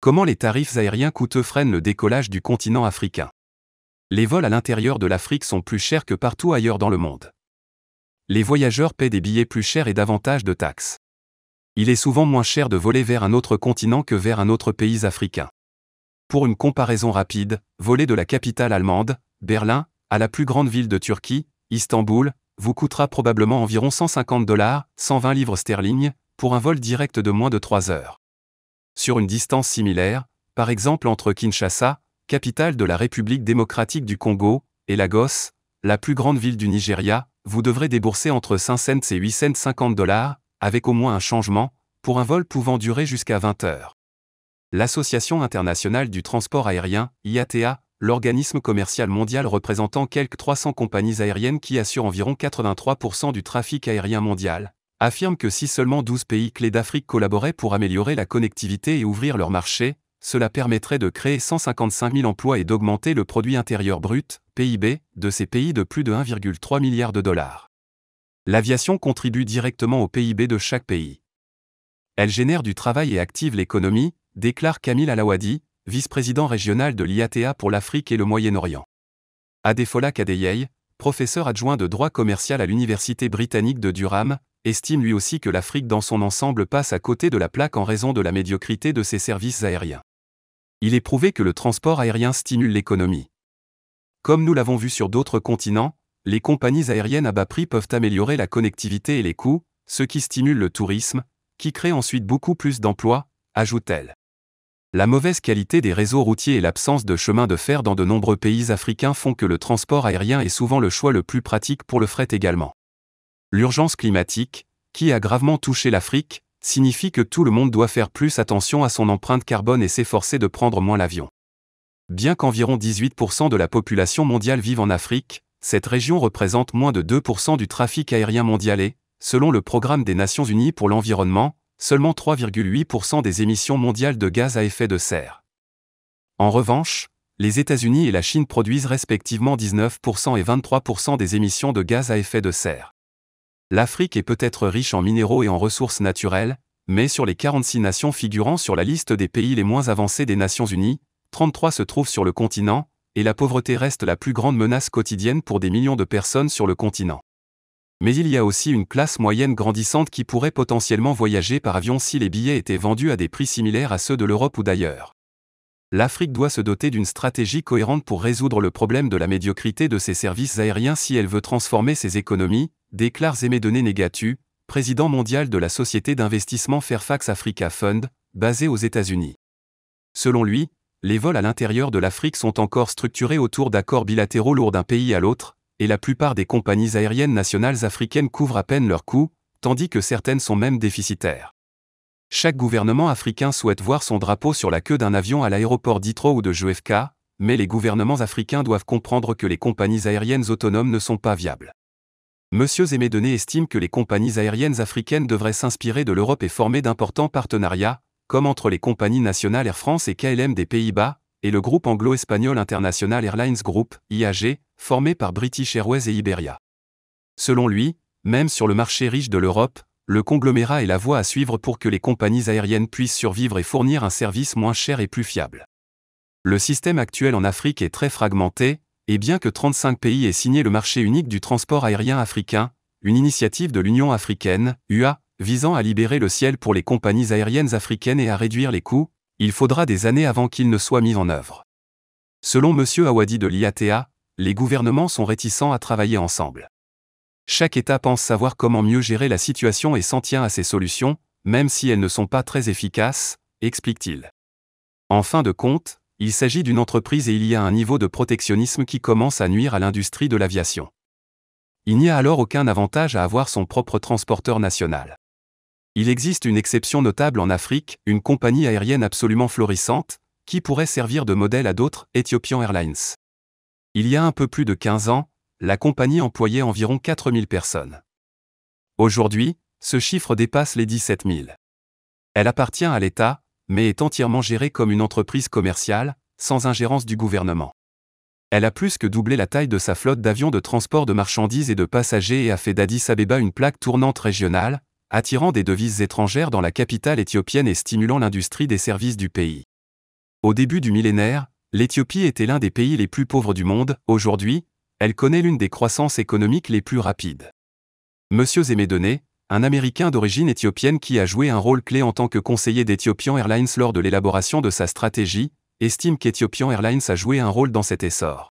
Comment les tarifs aériens coûteux freinent le décollage du continent africain? Les vols à l'intérieur de l'Afrique sont plus chers que partout ailleurs dans le monde. Les voyageurs paient des billets plus chers et davantage de taxes. Il est souvent moins cher de voler vers un autre continent que vers un autre pays africain. Pour une comparaison rapide, voler de la capitale allemande, Berlin, à la plus grande ville de Turquie, Istanbul, vous coûtera probablement environ $150, 120 livres sterling, pour un vol direct de moins de 3 heures. Sur une distance similaire, par exemple entre Kinshasa, capitale de la République démocratique du Congo, et Lagos, la plus grande ville du Nigeria, vous devrez débourser entre 5 cents et 850 $, avec au moins un changement, pour un vol pouvant durer jusqu'à 20 heures. L'Association internationale du transport aérien, IATA, l'organisme commercial mondial représentant quelques 300 compagnies aériennes qui assurent environ 83% du trafic aérien mondial, affirme que si seulement 12 pays clés d'Afrique collaboraient pour améliorer la connectivité et ouvrir leur marché, cela permettrait de créer 155 000 emplois et d'augmenter le produit intérieur brut, PIB, de ces pays de plus de 1,3 milliard de dollars. L'aviation contribue directement au PIB de chaque pays. Elle génère du travail et active l'économie, déclare Kamil Alawadi, vice-président régional de l'IATA pour l'Afrique et le Moyen-Orient. Adefola Kadeyeye, professeur adjoint de droit commercial à l'Université britannique de Durham, estime lui aussi que l'Afrique dans son ensemble passe à côté de la plaque en raison de la médiocrité de ses services aériens. Il est prouvé que le transport aérien stimule l'économie. Comme nous l'avons vu sur d'autres continents, les compagnies aériennes à bas prix peuvent améliorer la connectivité et les coûts, ce qui stimule le tourisme, qui crée ensuite beaucoup plus d'emplois, ajoute-t-elle. La mauvaise qualité des réseaux routiers et l'absence de chemin de fer dans de nombreux pays africains font que le transport aérien est souvent le choix le plus pratique pour le fret également. L'urgence climatique, qui a gravement touché l'Afrique, signifie que tout le monde doit faire plus attention à son empreinte carbone et s'efforcer de prendre moins l'avion. Bien qu'environ 18% de la population mondiale vive en Afrique, cette région représente moins de 2% du trafic aérien mondial et, selon le Programme des Nations Unies pour l'environnement, seulement 3,8% des émissions mondiales de gaz à effet de serre. En revanche, les États-Unis et la Chine produisent respectivement 19% et 23% des émissions de gaz à effet de serre. L'Afrique est peut-être riche en minéraux et en ressources naturelles, mais sur les 46 nations figurant sur la liste des pays les moins avancés des Nations Unies, 33 se trouvent sur le continent, et la pauvreté reste la plus grande menace quotidienne pour des millions de personnes sur le continent. Mais il y a aussi une classe moyenne grandissante qui pourrait potentiellement voyager par avion si les billets étaient vendus à des prix similaires à ceux de l'Europe ou d'ailleurs. L'Afrique doit se doter d'une stratégie cohérente pour résoudre le problème de la médiocrité de ses services aériens si elle veut transformer ses économies, déclare Zemedene Negatu, président mondial de la société d'investissement Fairfax Africa Fund, basée aux États-Unis. Selon lui, les vols à l'intérieur de l'Afrique sont encore structurés autour d'accords bilatéraux lourds d'un pays à l'autre, et la plupart des compagnies aériennes nationales africaines couvrent à peine leurs coûts, tandis que certaines sont même déficitaires. Chaque gouvernement africain souhaite voir son drapeau sur la queue d'un avion à l'aéroport d'Heathrow ou de JFK, mais les gouvernements africains doivent comprendre que les compagnies aériennes autonomes ne sont pas viables. Monsieur Zemedene estime que les compagnies aériennes africaines devraient s'inspirer de l'Europe et former d'importants partenariats, comme entre les compagnies nationales Air France et KLM des Pays-Bas, et le groupe anglo-espagnol International Airlines Group, IAG, formé par British Airways et Iberia. Selon lui, même sur le marché riche de l'Europe, le conglomérat est la voie à suivre pour que les compagnies aériennes puissent survivre et fournir un service moins cher et plus fiable. Le système actuel en Afrique est très fragmenté, et bien que 35 pays aient signé le marché unique du transport aérien africain, une initiative de l'Union africaine, UA, visant à libérer le ciel pour les compagnies aériennes africaines et à réduire les coûts, il faudra des années avant qu'il ne soit mis en œuvre. Selon M. Awadi de l'IATA, les gouvernements sont réticents à travailler ensemble. Chaque État pense savoir comment mieux gérer la situation et s'en tient à ses solutions, même si elles ne sont pas très efficaces, explique-t-il. En fin de compte, il s'agit d'une entreprise et il y a un niveau de protectionnisme qui commence à nuire à l'industrie de l'aviation. Il n'y a alors aucun avantage à avoir son propre transporteur national. Il existe une exception notable en Afrique, une compagnie aérienne absolument florissante, qui pourrait servir de modèle à d'autres, Ethiopian Airlines. Il y a un peu plus de 15 ans, la compagnie employait environ 4000 personnes. Aujourd'hui, ce chiffre dépasse les 17 000. Elle appartient à l'État, mais est entièrement gérée comme une entreprise commerciale, sans ingérence du gouvernement. Elle a plus que doublé la taille de sa flotte d'avions de transport de marchandises et de passagers et a fait d'Addis Abeba une plaque tournante régionale, attirant des devises étrangères dans la capitale éthiopienne et stimulant l'industrie des services du pays. Au début du millénaire, l'Éthiopie était l'un des pays les plus pauvres du monde. Aujourd'hui, elle connaît l'une des croissances économiques les plus rapides. Monsieur Zemedene, un Américain d'origine éthiopienne qui a joué un rôle clé en tant que conseiller d'Ethiopian Airlines lors de l'élaboration de sa stratégie, estime qu'Ethiopian Airlines a joué un rôle dans cet essor.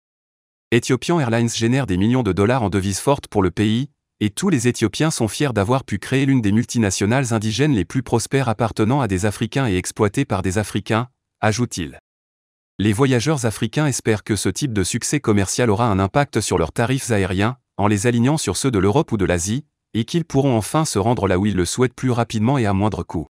Ethiopian Airlines génère des millions de dollars en devises fortes pour le pays, et tous les Éthiopiens sont fiers d'avoir pu créer l'une des multinationales indigènes les plus prospères appartenant à des Africains et exploitées par des Africains, ajoute-t-il. Les voyageurs africains espèrent que ce type de succès commercial aura un impact sur leurs tarifs aériens, en les alignant sur ceux de l'Europe ou de l'Asie, et qu'ils pourront enfin se rendre là où ils le souhaitent plus rapidement et à moindre coût.